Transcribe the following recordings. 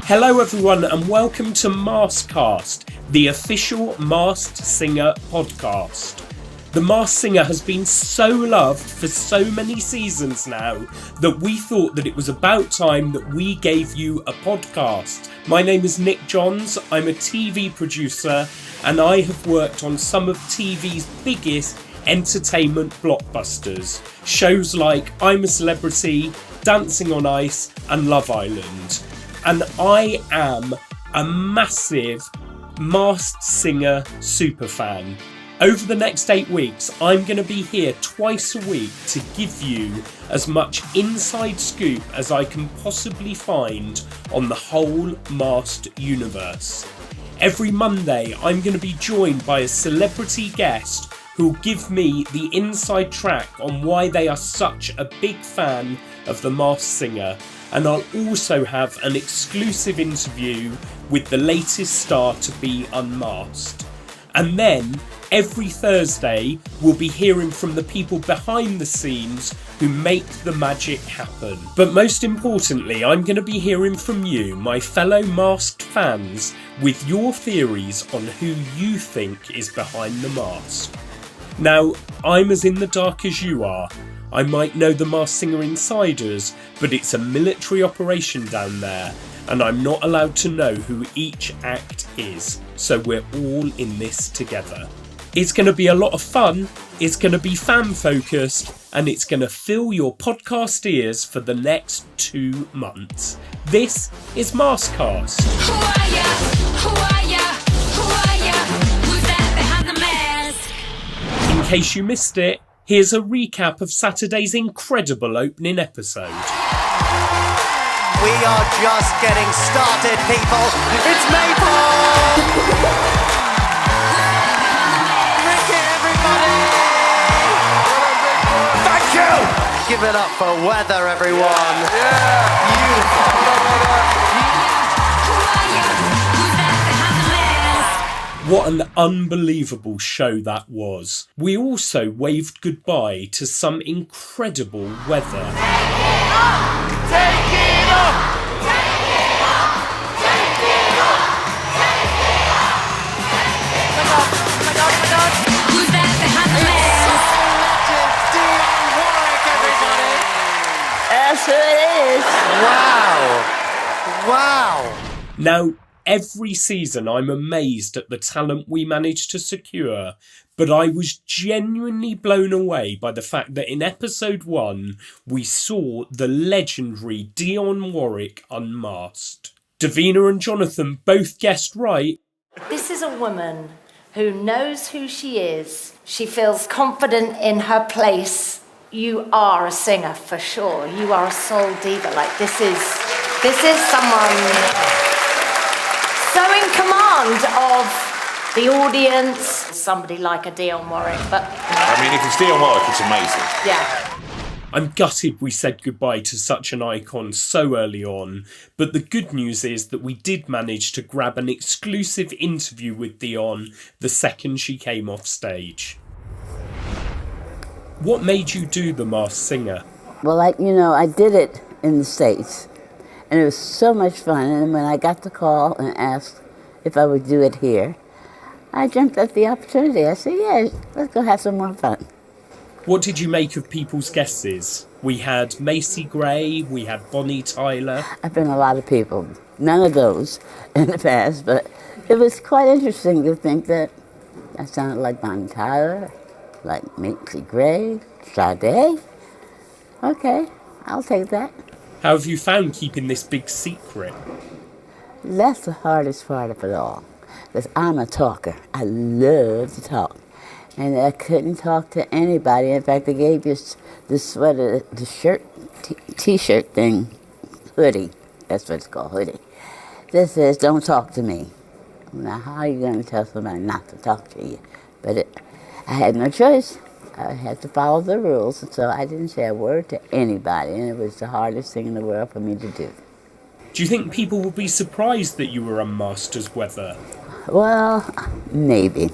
Hello everyone and welcome to Maskcast, the official Masked Singer podcast. The Masked Singer has been so loved for so many seasons now that we thought that it was about time that we gave you a podcast. My name is Nick Johns, I'm a TV producer and I have worked on some of TV's biggest entertainment blockbusters. Shows like I'm a Celebrity, Dancing on Ice and Love Island. And I am a massive Masked Singer superfan. Over the next 8 weeks, I'm going to be here twice a week to give you as much inside scoop as I can possibly find on the whole Masked universe. Every Monday, I'm going to be joined by a celebrity guest who'll give me the inside track on why they are such a big fan of The Masked Singer. And I'll also have an exclusive interview with the latest star to be unmasked. And then, every Thursday, we'll be hearing from the people behind the scenes who make the magic happen. But most importantly, I'm going to be hearing from you, my fellow masked fans, with your theories on who you think is behind the mask. Now, I'm as in the dark as you are. I might know the Masked Singer insiders, but it's a military operation down there, and I'm not allowed to know who each act is, so we're all in this together. It's going to be a lot of fun, it's going to be fan-focused, and it's going to fill your podcast ears for the next 2 months. This is Maskcast. Who are ya? Who are ya? Who are ya? Who's that behind the mask? In case you missed it, here's a recap of Saturday's incredible opening episode. We are just getting started, people. It's Maple! Ricky, everybody! Thank you! Give it up for Weather, everyone. Yeah. What an unbelievable show that was. We also waved goodbye to some incredible weather. Take it up! Take it up! Take it up! Take it up! Take it up! Who's that behind the mask? Dionne Warwick, everybody. That's who it is. Wow. Now, every season I'm amazed at the talent we managed to secure, but I was genuinely blown away by the fact that in episode 1 we saw the legendary Dionne Warwick unmasked. Davina and Jonathan both guessed right. This is a woman who knows who she is. She feels confident in her place. You are a singer for sure. You are a soul diva. Like this is someone so in command of the audience. Somebody like a Dionne Warwick, but I mean, if it's Dionne Warwick, it's amazing. yeah. I'm gutted we said goodbye to such an icon so early on, but the good news is that we did manage to grab an exclusive interview with Dionne the second she came off stage. What made you do The Masked Singer? Well, I did it in the States, and it was so much fun. And when I got the call and asked if I would do it here, I jumped at the opportunity. I said, yeah, let's go have some more fun. What did you make of people's guesses? We had Macy Gray, we had Bonnie Tyler. I've been a lot of people, none of those in the past, but it was quite interesting to think that I sounded like Bonnie Tyler, like Macy Gray, Sade. Okay, I'll take that. How have you found keeping this big secret? That's the hardest part of it all, because I'm a talker. I love to talk. And I couldn't talk to anybody. In fact, they gave you the sweater, the shirt, t-shirt thing, hoodie. That's what it's called, hoodie. That says, don't talk to me. Now, how are you going to tell somebody not to talk to you? But I had no choice. I had to follow the rules, and so I didn't say a word to anybody, and it was the hardest thing in the world for me to do. Do you think people will be surprised that you were unmasked as Weather? Well, maybe.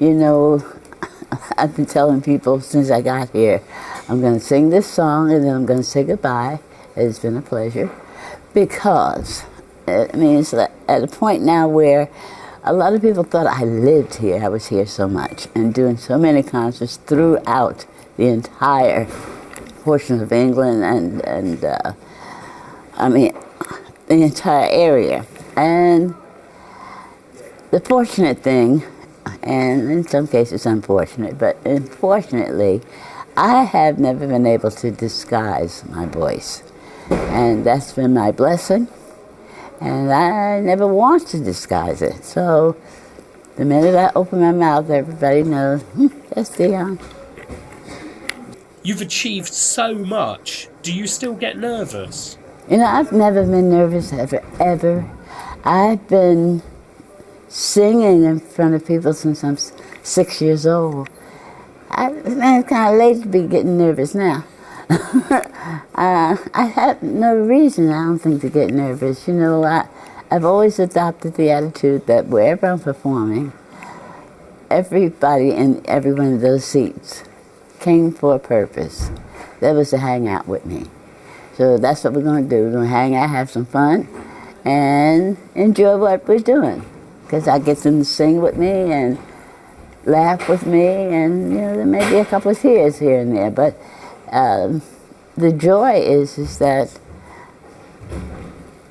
You know, I've been telling people since I got here, I'm going to sing this song and then I'm going to say goodbye. It's been a pleasure. Because I mean, it's at a point now where a lot of people thought I lived here. I was here so much and doing so many concerts throughout the entire portion of England and I mean, the entire area. And the fortunate thing, and in some cases unfortunate, but unfortunately, I have never been able to disguise my voice. And that's been my blessing. And I never want to disguise it. So the minute I open my mouth, everybody knows, that's Dion. You've achieved so much. Do you still get nervous? You know, I've never been nervous ever. I've been singing in front of people since I'm 6 years old. I'm kind of late to be getting nervous now. I have no reason, I don't think, to get nervous. You know, I've always adopted the attitude that wherever I'm performing, everybody in every one of those seats came for a purpose. That was to hang out with me. So that's what we're going to do. We're going to hang out, have some fun, and enjoy what we're doing. Because I get them to sing with me and laugh with me, and, you know, there may be a couple of tears here and there, but the joy is that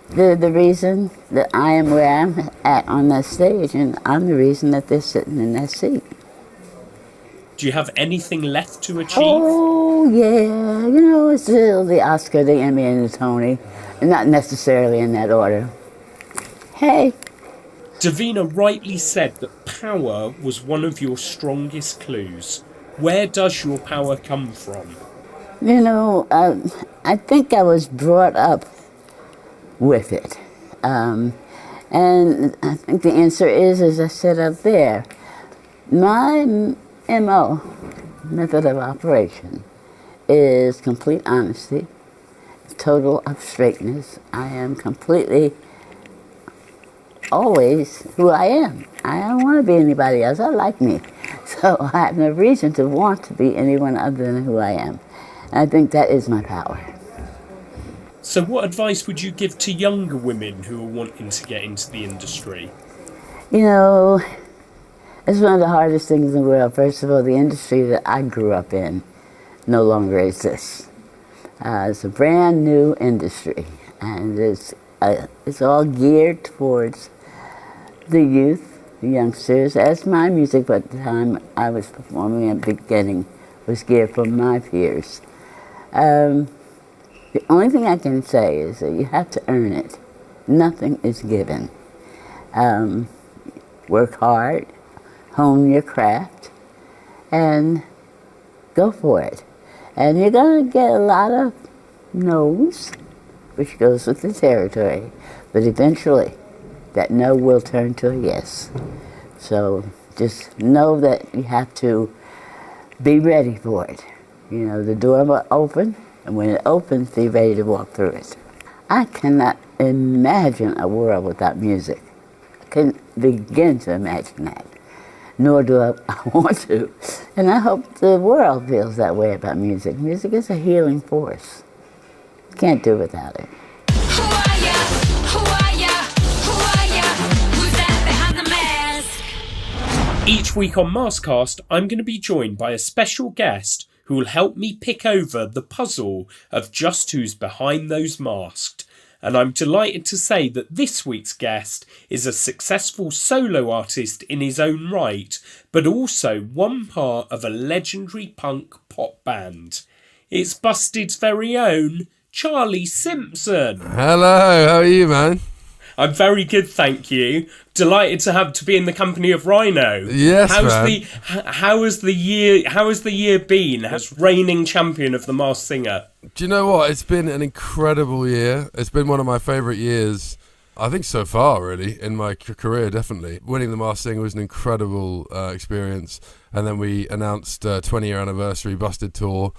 they're the reason that I am where I'm at on that stage, and I'm the reason that they're sitting in that seat. Do you have anything left to achieve? Oh, yeah. You know, it's still the Oscar, the Emmy, and the Tony. Not necessarily in that order. Hey. Davina rightly said that power was one of your strongest clues. Where does your power come from? You know, I think I was brought up with it. And I think the answer is, as I said up there, my MO, method of operation, is complete honesty, total of straightness. I am completely always who I am. I don't want to be anybody else. I like me. So I have no reason to want to be anyone other than who I am. And I think that is my power. So what advice would you give to younger women who are wanting to get into the industry? You know, it's one of the hardest things in the world. First of all, the industry that I grew up in no longer exists. It's a brand new industry, and it's all geared towards the youth, the youngsters, as my music at the time I was performing at the beginning was geared for my peers. The only thing I can say is that you have to earn it. Nothing is given. Work hard, hone your craft, and go for it. And you're going to get a lot of no's, which goes with the territory, but eventually that no will turn to a yes. So just know that you have to be ready for it. You know, the door will open, and when it opens, be ready to walk through it. I cannot imagine a world without music. I couldn't begin to imagine that, nor do I want to. And I hope the world feels that way about music. Music is a healing force. You can't do without it. Who are ya? Who are ya? Who are ya? Who's that behind the mask? Each week on Maskcast, I'm going to be joined by a special guest who will help me pick over the puzzle of just who's behind those masks. And I'm delighted to say that this week's guest is a successful solo artist in his own right, but also one part of a legendary punk pop band. It's Busted's very own Charlie Simpson. Hello, how are you, man? I'm very good, thank you. Delighted to be in the company of Rhino. Yes, man. How has the year been as reigning champion of The Masked Singer? Do you know what? It's been an incredible year. It's been one of my favourite years, I think, so far, really, in my career, definitely. Winning The Masked Singer was an incredible experience. And then we announced 20-year anniversary Busted Tour,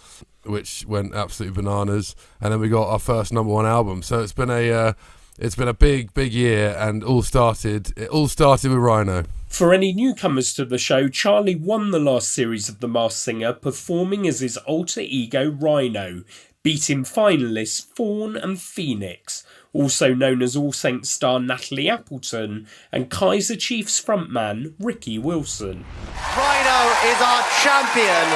which went absolutely bananas. And then we got our first #1 album. So it's been a big year, and it all started with Rhino. For any newcomers to the show, Charlie won the last series of The Masked Singer, performing as his alter ego Rhino, beating finalists Fawn and Phoenix, also known as All Saints star Natalie Appleton, and Kaiser Chiefs frontman Ricky Wilson. Rhino is our champion,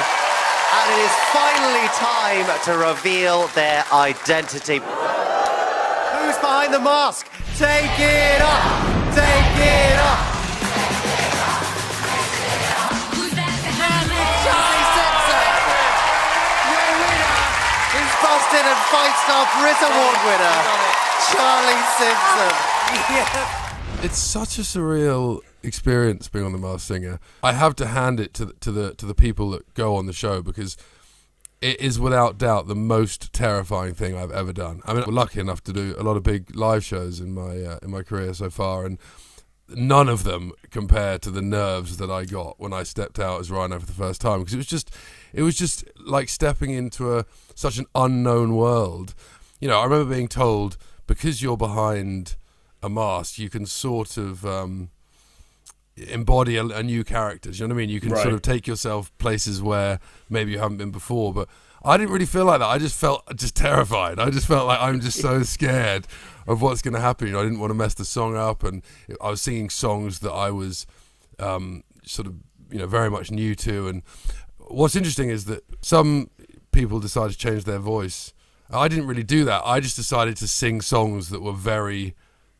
and it is finally time to reveal their identity. Who's behind the mask? Take it up! Take it up! Charlie Simpson! Your winner is Boston and Fight Star Brit Award winner, Charlie Simpson. It's such a surreal experience being on The Masked Singer. I have to hand it to the people that go on the show, because it is without doubt the most terrifying thing I've ever done. I mean, I'm lucky enough to do a lot of big live shows in my career so far, and none of them compare to the nerves that I got when I stepped out as Rhino for the first time, because it was just like stepping into such an unknown world. You know, I remember being told, because you're behind a mask, you can sort of embody a new character. Do you know what I mean? You can sort of take yourself places where maybe you haven't been before. But I didn't really feel like that. I just felt terrified. I just felt like I'm just so scared of what's going to happen. You know, I didn't want to mess the song up, and I was singing songs that I was sort of, you know, very much new to. And what's interesting is that some people decide to change their voice. I didn't really do that. I just decided to sing songs that were very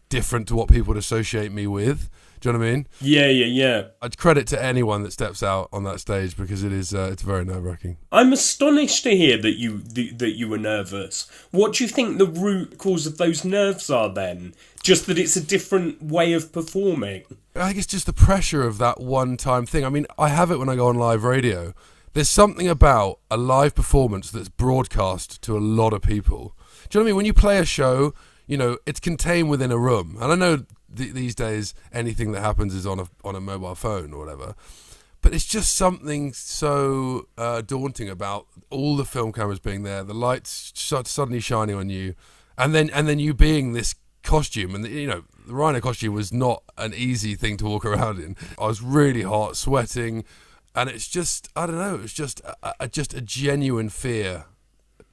different to what people would associate me with. Do you know what I mean? Yeah. I'd credit to anyone that steps out on that stage, because it's very nerve-wracking. I'm astonished to hear that you were nervous. What do you think the root cause of those nerves are then? Just that it's a different way of performing? I think it's just the pressure of that one-time thing. I mean, I have it when I go on live radio. There's something about a live performance that's broadcast to a lot of people. Do you know what I mean? When you play a show, you know, it's contained within a room. And I know these days anything that happens is on a mobile phone or whatever. But it's just something so daunting about all the film cameras being there, the lights suddenly shining on you, and then you being this costume. And, you know, the Rhino costume was not an easy thing to walk around in. I was really hot, sweating. And it's just, I don't know, it's just a genuine fear.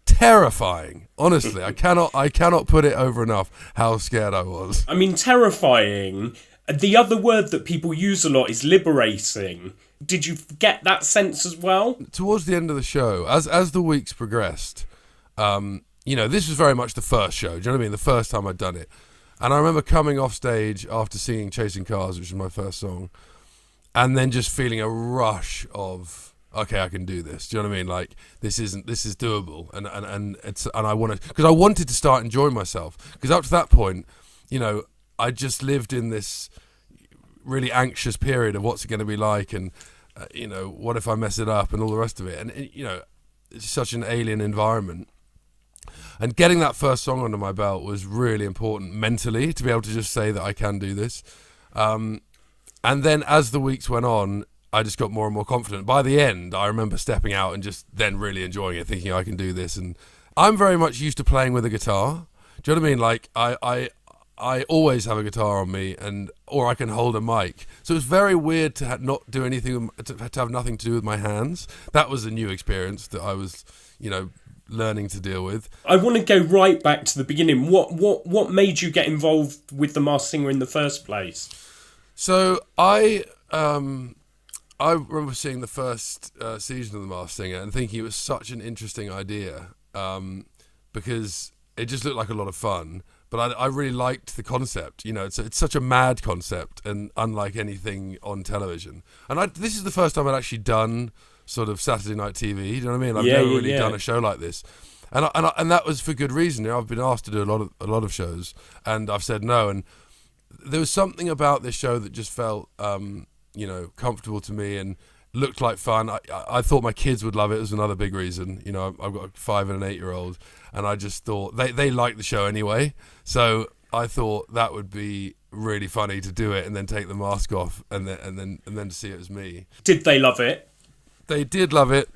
Terrifying. Honestly, I cannot put it over enough how scared I was. I mean, terrifying. The other word that people use a lot is liberating. Did you get that sense as well? Towards the end of the show, as the weeks progressed, you know, this was very much the first show. Do you know what I mean? The first time I'd done it. And I remember coming off stage after singing Chasing Cars, which was my first song, and then just feeling a rush of, okay, I can do this. Do you know what I mean? Like, this is doable, and I want to, because I wanted to start enjoying myself. Because up to that point, you know, I just lived in this really anxious period of what's it going to be like, and you know, what if I mess it up, and all the rest of it. And you know, it's such an alien environment. And getting that first song under my belt was really important mentally, to be able to just say that I can do this. And then as the weeks went on, I just got more and more confident. By the end, I remember stepping out and just then really enjoying it, thinking I can do this. And I'm very much used to playing with a guitar. Do you know what I mean? Like, I always have a guitar on me, or I can hold a mic. So it's very weird to not do anything, to have nothing to do with my hands. That was a new experience that I was, you know, learning to deal with. I want to go right back to the beginning. What made you get involved with The Masked Singer in the first place? So I remember seeing the first season of The Masked Singer and thinking it was such an interesting idea, because it just looked like a lot of fun. But I really liked the concept. You know, it's such a mad concept and unlike anything on television. And this is the first time I'd actually done sort of Saturday night TV. You know what I mean? I've never really done a show like this. And that was for good reason. You know, I've been asked to do a lot of shows, and I've said no. And there was something about this show that just felt, you know, comfortable to me and looked like fun. I thought my kids would love it. It was another big reason. You know, I've got a 5 and an 8-year-old, and I just thought they liked the show anyway. So I thought that would be really funny to do it and then take the mask off and then to see it as me. Did they love it? They did love it.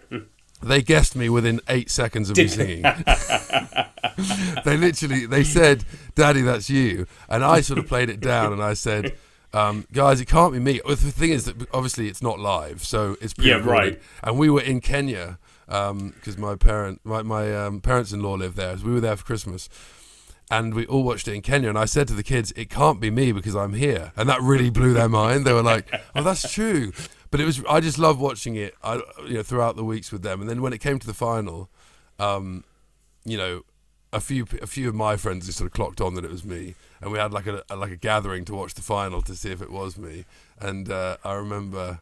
They guessed me within 8 seconds of me singing. They said, "Daddy, that's you." And I sort of played it down and I said, guys, it can't be me. Well, the thing is that obviously it's not live, so it's pre-recorded. Yeah, right. And we were in Kenya because my parents-in-law live there. So we were there for Christmas. And we all watched it in Kenya, and I said to the kids, "It can't be me because I'm here," and that really blew their mind. They were like, "Oh, that's true." But I just loved watching it, throughout the weeks with them. And then when it came to the final, a few of my friends just sort of clocked on that it was me, and we had like a gathering to watch the final to see if it was me. And I remember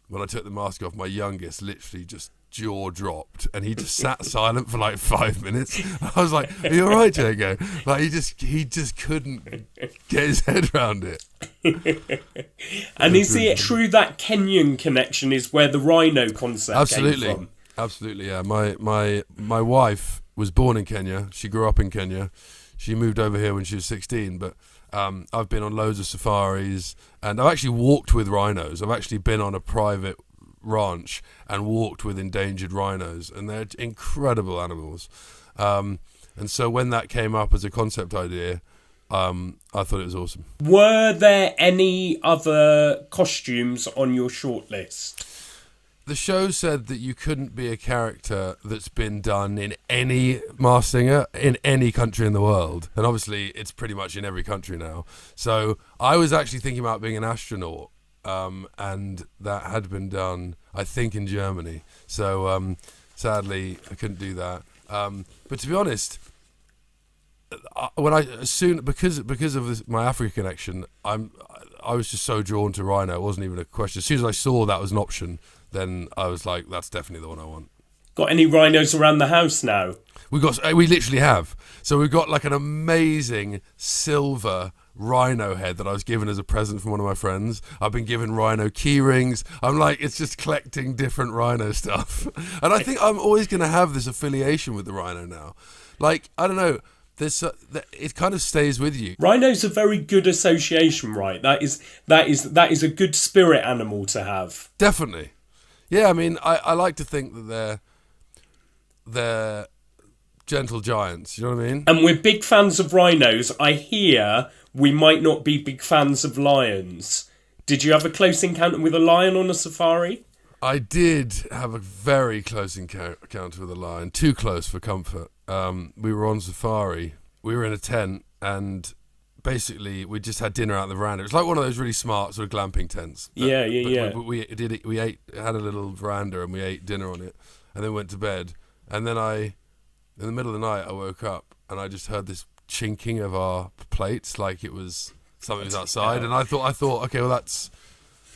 when I took the mask off, my youngest literally just jaw dropped, and he just sat silent for like 5 minutes. I was like, "Are you all right, Jago?" Like he just couldn't get his head around it. And is it true that Kenyan connection is where the rhino concept came from? Absolutely, yeah. My wife was born in Kenya. She grew up in Kenya. She moved over here when she was 16, but I've been on loads of safaris, and I've actually walked with rhinos. I've actually been on a private ranch and walked with endangered rhinos, and they're incredible animals. And so when that came up as a concept idea, I thought it was awesome. Were there any other costumes on your shortlist? The show said that you couldn't be a character that's been done in any Masked Singer in any country in the world. And obviously it's pretty much in every country now. So I was actually thinking about being an astronaut, and that had been done, I think, in Germany. So sadly I couldn't do that. But to be honest, because of my Africa connection, I was just so drawn to rhino. It wasn't even a question. As soon as I saw that was an option, then I was like, that's definitely the one I want. Got any rhinos around the house now? We literally have. So we've got like an amazing silver rhino head that I was given as a present from one of my friends. I've been given rhino key rings. I'm like, it's just collecting different rhino stuff. And I think I'm always going to have this affiliation with the rhino now. Like, I don't know. It kind of stays with you. Rhino's a very good association, right? That is a good spirit animal to have. Definitely. Yeah, I mean, I like to think that they're gentle giants, you know what I mean? And we're big fans of rhinos. I hear we might not be big fans of lions. Did you have a close encounter with a lion on a safari? I did have a very close encounter with a lion. Too close for comfort. We were on safari. We were in a tent, and basically we just had dinner out on the veranda. It was like one of those really smart sort of glamping tents. Yeah. We had a little veranda, and we ate dinner on it, and then went to bed. And then in the middle of the night, I woke up, and I just heard this chinking of our plates, like it was something was outside. And I thought, okay, well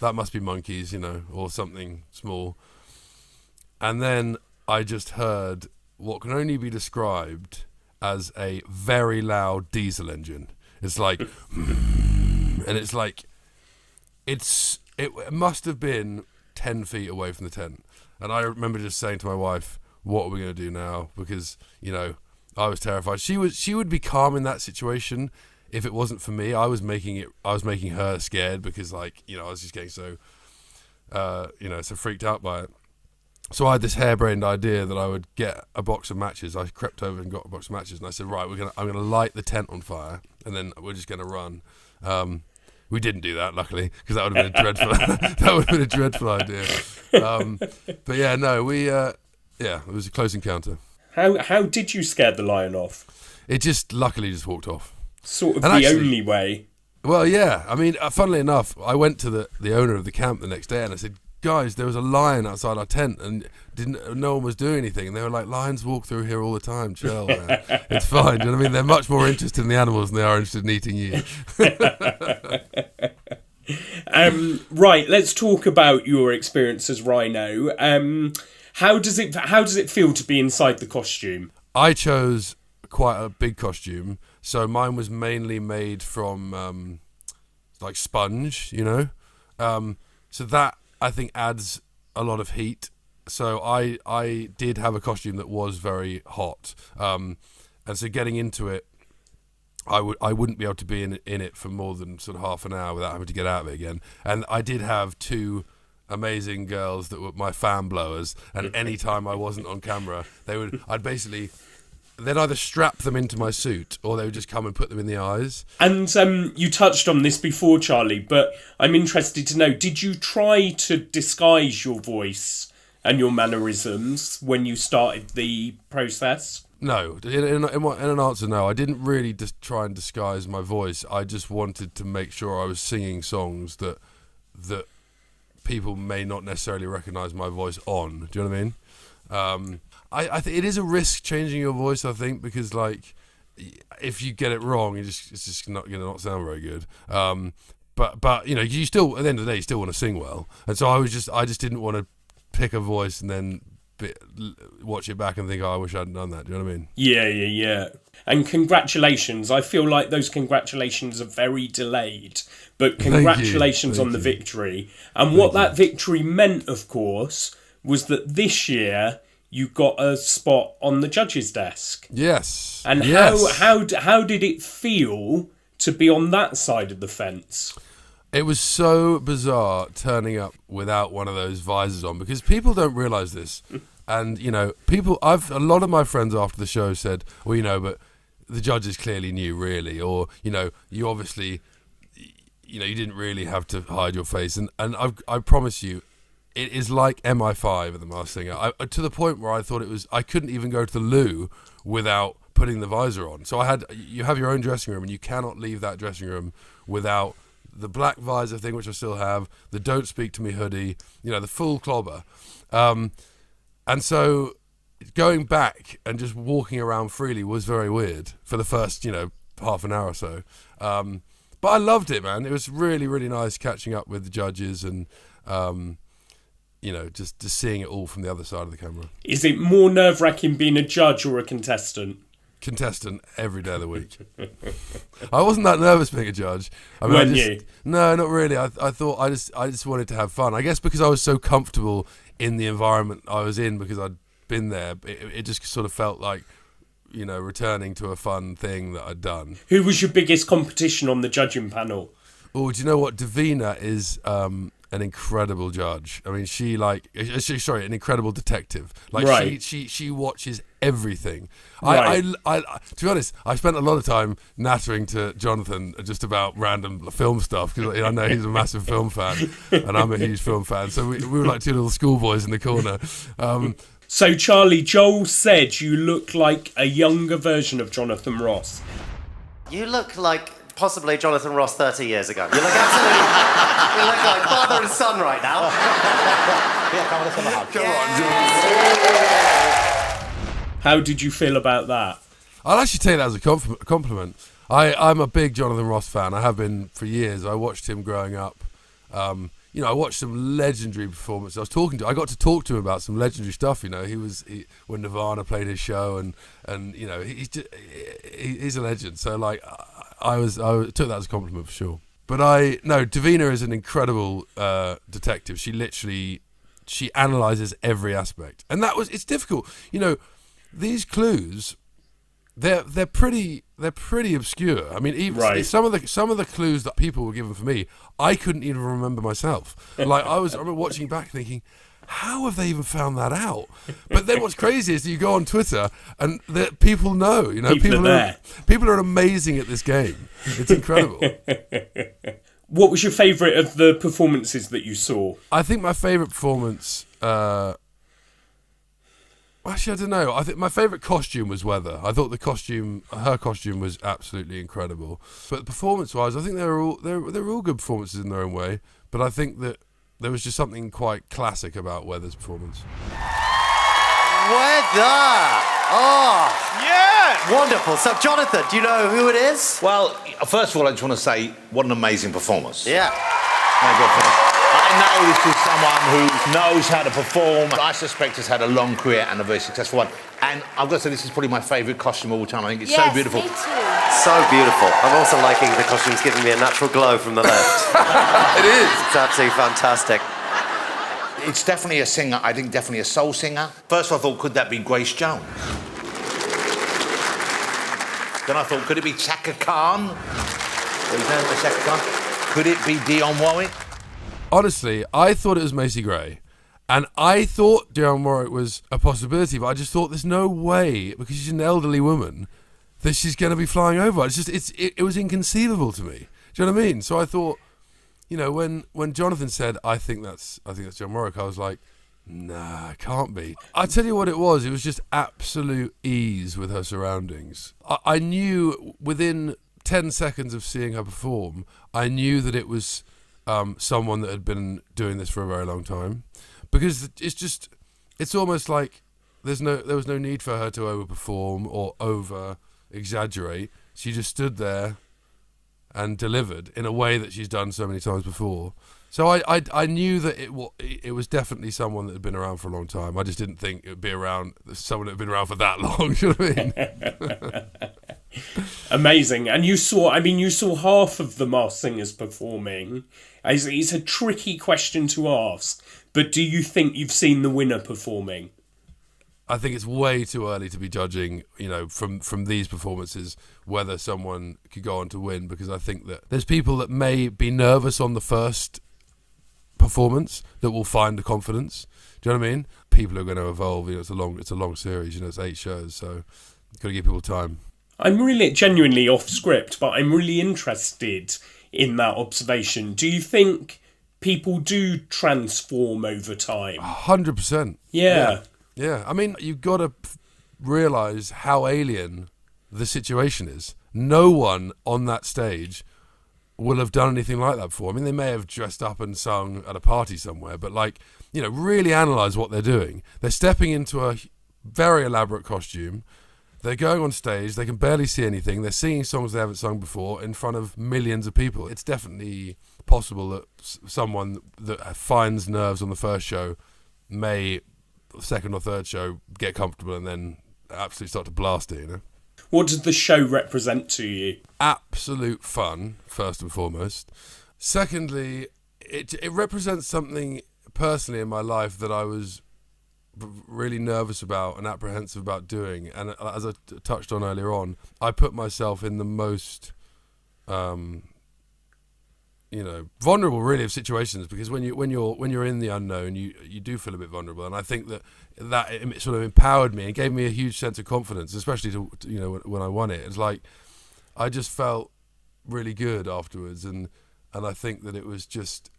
that must be monkeys, or something small. And then I just heard what can only be described as a very loud diesel engine. It's like, and it's like, it must have been 10 feet away from the tent. And I remember just saying to my wife, what are we going to do now? Because, I was terrified. She would be calm in that situation if it wasn't for me. I was making her scared because, I was just getting so, so freaked out by it. So I had this harebrained idea that I would get a box of matches. I crept over and got a box of matches, and I said, right, I'm gonna light the tent on fire, and then we're just gonna run. We didn't do that, luckily, because that would have been a dreadful. That would have been a dreadful idea. But yeah, no, it was a close encounter. How did you scare the lion off? It just luckily just walked off. Sort of and the only way. Well, yeah. I mean, funnily enough, I went to the owner of the camp the next day, and I said, guys, there was a lion outside our tent, and no one was doing anything. And they were like, lions walk through here all the time. Chill, man. It's fine. You know what I mean? They're much more interested in the animals than they are interested in eating you. Right, let's talk about your experience as Rhino. How does it feel to be inside the costume? I chose quite a big costume, so mine was mainly made from like sponge, so that I think adds a lot of heat. So I did have a costume that was very hot, and so getting into it, I wouldn't be able to be in it for more than sort of half an hour without having to get out of it again. And I did have two amazing girls that were my fan blowers, and any time I wasn't on camera, they'd either strap them into my suit or they would just come and put them in the eyes. And you touched on this before, Charlie, but I'm interested to know, did you try to disguise your voice and your mannerisms when you started the process? No, in an answer, no. I didn't really just try and disguise my voice. I just wanted to make sure I was singing songs that people may not necessarily recognise my voice on. Do you know what I mean? I think it is a risk changing your voice. I think because like if you get it wrong, it's just not going to not sound very good. But you know, you still at the end of the day, you still want to sing well, and so I just didn't want to pick a voice and then watch it back and think, oh, I wish I hadn't done that. Do you know what I mean? Yeah. And congratulations. I feel like those congratulations are very delayed, but congratulations on the victory. And what that victory meant, of course, was that this year you got a spot on the judges' desk. Yes. And how did it feel to be on that side of the fence? It was so bizarre turning up without one of those visors on, because people don't realise this. And, you know, a lot of my friends after the show said, well, you know, but the judges clearly knew, really. Or, you know, you obviously, you know, you didn't really have to hide your face. And I promise you, it is like MI5 at the Masked Singer. To the point where I thought I couldn't even go to the loo without putting the visor on. So you have your own dressing room, and you cannot leave that dressing room without the black visor thing, which I still have, the Don't Speak to Me hoodie, you know, the full clobber. And so going back and just walking around freely was very weird for the first, you know, half an hour or so. But I loved it, man. It was really, really nice catching up with the judges and, you know, just seeing it all from the other side of the camera. Is it more nerve-wracking being a judge or a contestant? Contestant every day of the week. I wasn't that nervous being a judge. I mean, Weren't you? No, not really. I thought I just wanted to have fun. I guess because I was so comfortable in the environment I was in because I'd been there, it just sort of felt like, you know, returning to a fun thing that I'd done. Who was your biggest competition on the judging panel? Oh, do you know what? Davina is an incredible judge. I mean, an incredible detective. Like, right. she watches everything. Right. I to be honest, I spent a lot of time nattering to Jonathan just about random film stuff because I know he's a massive film fan and I'm a huge film fan. So we were like two little schoolboys in the corner. So, Charlie, Joel said you look like a younger version of Jonathan Ross. You look like possibly Jonathan Ross 30 years ago. You look absolutely... you look like father and son right now. How did you feel about that? I'll actually take that as a compliment. I'm a big Jonathan Ross fan. I have been for years. I watched him growing up. You know, I watched some legendary performances. I got to talk to him about some legendary stuff. You know, when Nirvana played his show, and you know, he's a legend. So like, I took that as a compliment for sure. But Davina is an incredible detective. She analyzes every aspect, and it's difficult. You know, these clues, they're pretty obscure. I mean, even some of the clues that people were given for me, I couldn't even remember myself. Like I remember watching back thinking, how have they even found that out? But then what's crazy is you go on Twitter and people know. You know, people are amazing at this game. It's incredible. What was your favourite of the performances that you saw? I think my favourite performance. Actually, I don't know. I think my favourite costume was Weather. I thought her costume was absolutely incredible. But performance-wise, I think they were all good performances in their own way. But I think that there was just something quite classic about Weather's performance. Weather! Oh! Yeah! Wonderful. So, Jonathan, do you know who it is? Well, first of all, I just want to say, what an amazing performance. Yeah. I know this is someone who knows how to perform. I suspect has had a long career and a very successful one. And I've got to say, this is probably my favourite costume of all time. I think it's so beautiful. Me too. So beautiful. I'm also liking the costume's giving me a natural glow from the left. It is. It's absolutely fantastic. It's definitely a singer. I think definitely a soul singer. First I thought, could that be Grace Jones? Then I thought, could it be Chaka Khan? Chaka Khan? Could it be Dionne Warwick? Honestly, I thought it was Macy Gray. And I thought Dionne Warwick was a possibility, but I just thought there's no way, because she's an elderly woman, that she's going to be flying over. It was inconceivable to me. Do you know what I mean? So I thought, you know, when Jonathan said, I think that's Dionne Warwick, I was like, Nah, it can't be. I tell you what it was just absolute ease with her surroundings. I knew within 10 seconds of seeing her perform, I knew that it was someone that had been doing this for a very long time. Because it's almost like there was no need for her to overperform or over-exaggerate. She just stood there and delivered in a way that she's done so many times before. So I knew that it was definitely someone that had been around for a long time. I just didn't think it would be someone that had been around for that long. You know what I mean? Amazing. And you saw half of the Masked Singers performing. It's a tricky question to ask, but do you think you've seen the winner performing? I think it's way too early to be judging, from these performances, whether someone could go on to win, because I think that there's people that may be nervous on the first performance that will find the confidence. Do you know what I mean? People are going to evolve. It's a long series. It's 8 shows, so you've got to give people time. I'm really genuinely off script, but I'm really interested in that observation. Do you think people do transform over time? 100%. Yeah. Yeah, I mean, you've got to realise how alien the situation is. No one on that stage will have done anything like that before. I mean, they may have dressed up and sung at a party somewhere, but really analyse what they're doing. They're stepping into a very elaborate costume. They're going on stage. They can barely see anything. They're singing songs they haven't sung before in front of millions of people. It's definitely possible that someone that finds nerves on the first show may, second or third show, get comfortable and then absolutely start to blast it, What does the show represent to you? Absolute fun, first and foremost. Secondly, it represents something personally in my life that I was really nervous about and apprehensive about doing. And as I touched on earlier on, I put myself in the most vulnerable really of situations, because when you're in the unknown, you do feel a bit vulnerable, and I think that it sort of empowered me and gave me a huge sense of confidence, especially to when I won it. It's like I just felt really good afterwards, and I think that it was just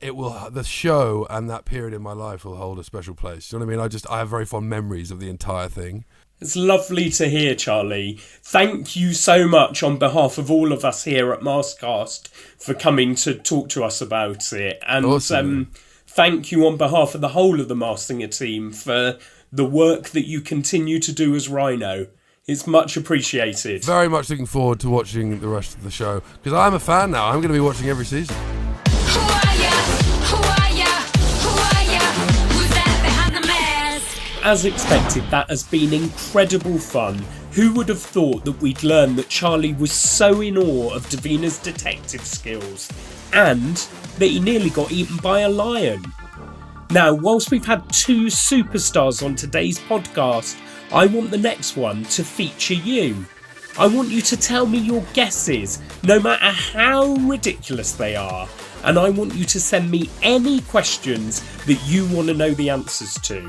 the show and that period in my life will hold a special place. You know what I mean? I have very fond memories of the entire thing. It's lovely to hear, Charlie. Thank you so much on behalf of all of us here at Maskcast for coming to talk to us about it. And awesome. Thank you on behalf of the whole of the Masked Singer team for the work that you continue to do as Rhino. It's much appreciated. Very much looking forward to watching the rest of the show, because I'm a fan now. I'm going to be watching every season. Who are ya? Who are ya? Who are ya? Who's that behind the mask? As expected, that has been incredible fun. Who would have thought that we'd learn that Charlie was so in awe of Davina's detective skills, and that he nearly got eaten by a lion? Now, whilst we've had 2 superstars on today's podcast, I want the next one to feature you. I want you to tell me your guesses, no matter how ridiculous they are. And I want you to send me any questions that you want to know the answers to.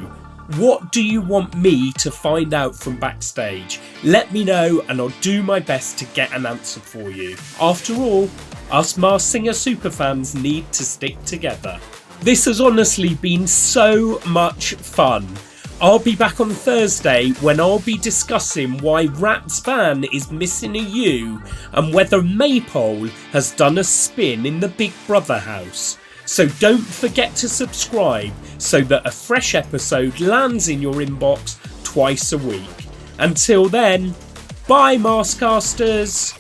What do you want me to find out from backstage? Let me know and I'll do my best to get an answer for you. After all, us Masked Singer superfans need to stick together. This has honestly been so much fun. I'll be back on Thursday when I'll be discussing why Rat's van is missing a U and whether Maypole has done a spin in the Big Brother house. So don't forget to subscribe so that a fresh episode lands in your inbox twice a week. Until then, bye Maskcasters!